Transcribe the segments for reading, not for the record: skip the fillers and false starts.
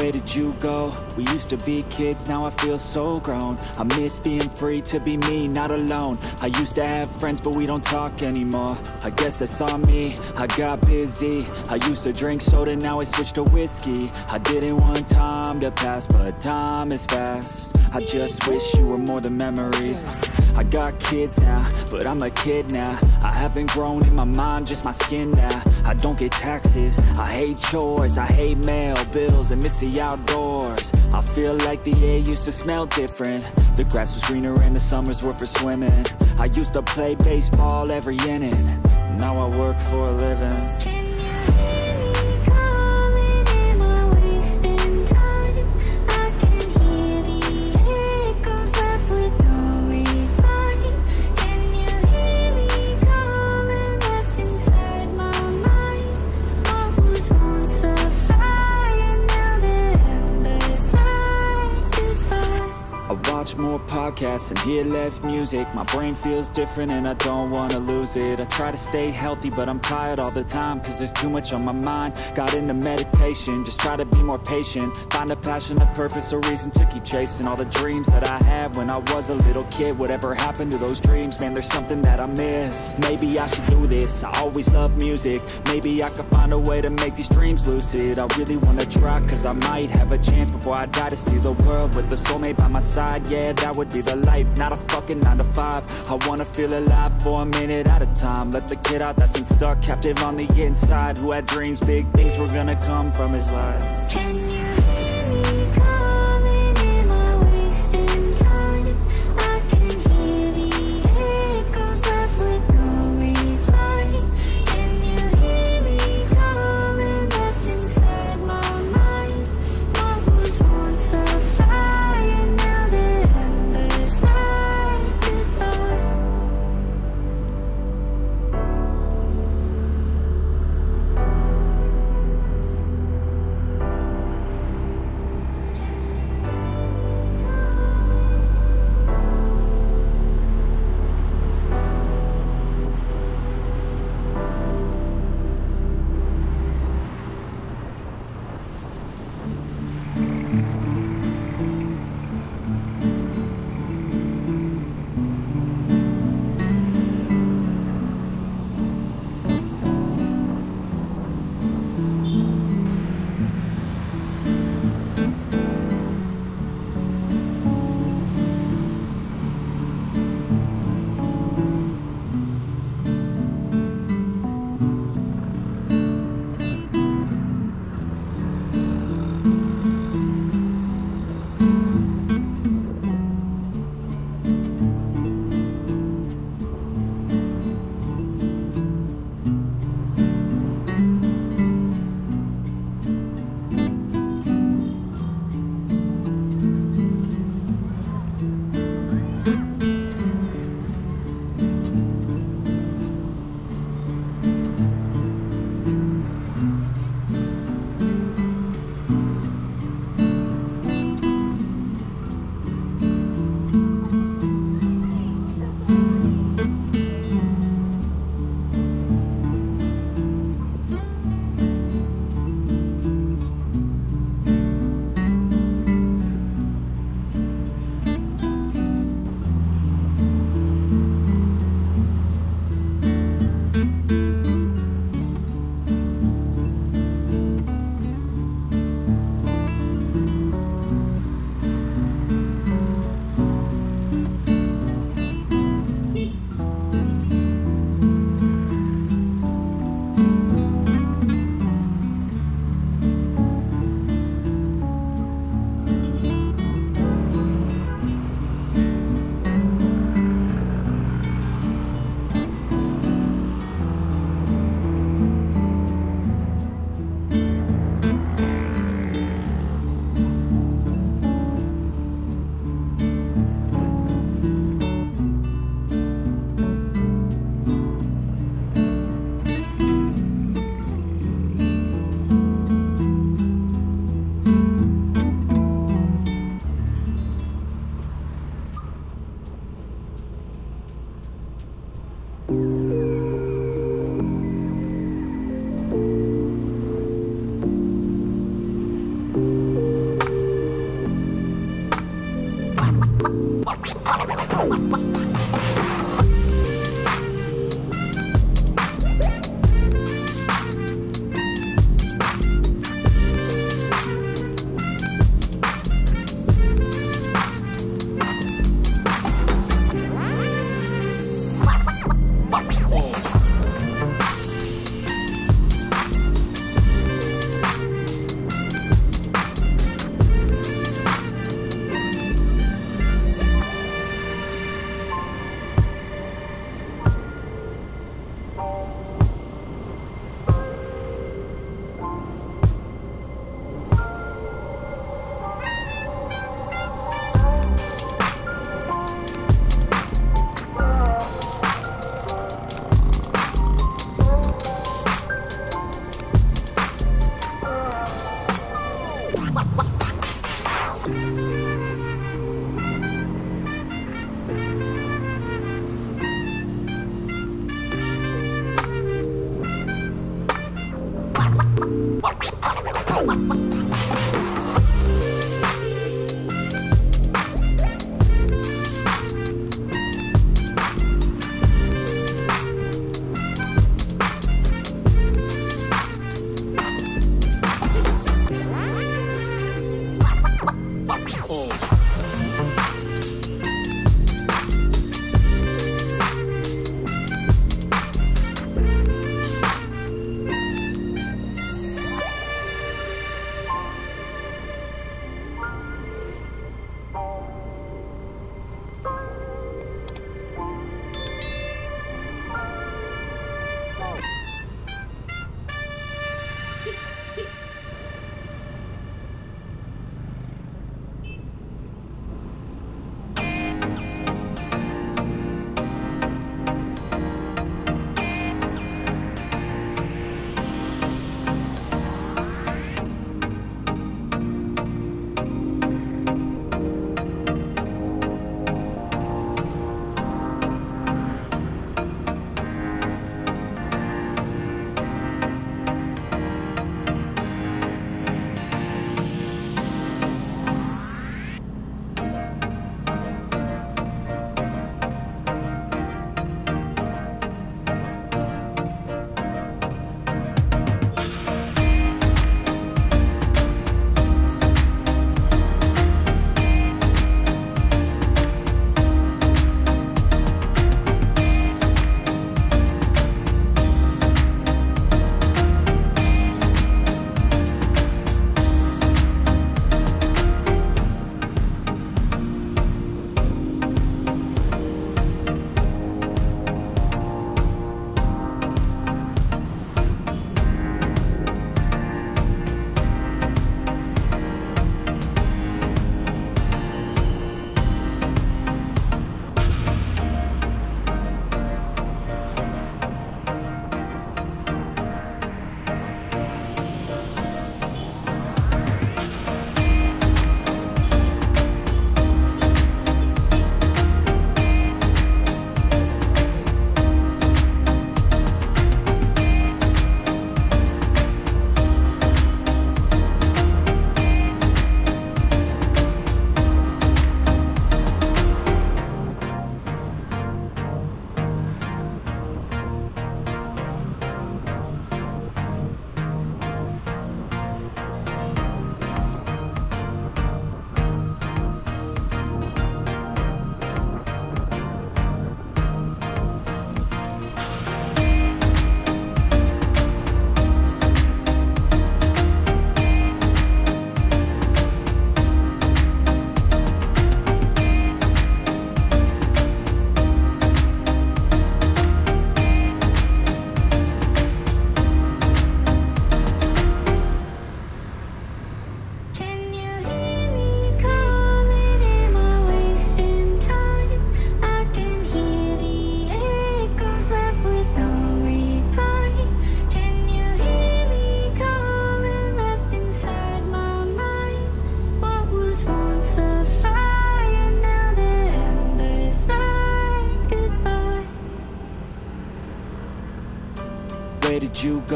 where did you go? We used to be kids, now I feel so grown. I miss being free to be me, not alone. I used to have friends, but we don't talk anymore. I guess that's on me, I got busy. I used to drink soda, now I switched to whiskey. I didn't want time to pass, but time is fast. I just wish you were more than memories. I got kids now, but I'm a kid now. I haven't grown in my mind, just my skin now. I don't get taxes, I hate chores, I hate mail, bills, and miss the outdoors. I feel like the air used to smell different. The grass was greener and the summers were for swimming. I used to play baseball every inning. Now I work for a living. More podcasts and hear less music. My brain feels different and I don't wanna lose it. I try to stay healthy but I'm tired all the time, cause there's too much on my mind. Got into meditation, just try to be more patient. Find a passion, a purpose, a reason to keep chasing all the dreams that I had when I was a little kid. Whatever happened to those dreams, man, there's something that I miss. Maybe I should do this, I always love music. Maybe I could find a way to make these dreams lucid. I really wanna try, cause I might have a chance before I die to see the world with a soulmate by my side. Yeah, that would be the life, not a fucking 9 to 5. I wanna feel alive for a minute at a time. Let the kid out that's been stuck, captive on the inside, who had dreams, big things were gonna come from his life. Can you hear me calling? Am I wasting time? I can hear the echoes left with no reply. Can you hear me calling? Left inside my mind. What was once a fire, now the embers light goodbye.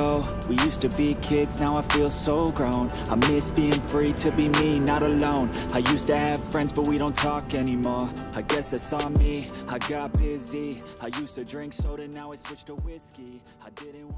ago. We used to be kids, now I feel so grown. I miss being free to be me, not alone. I used to have friends, but we don't talk anymore. I guess that's on me, I got busy. I used to drink soda, now I switched to whiskey. I didn't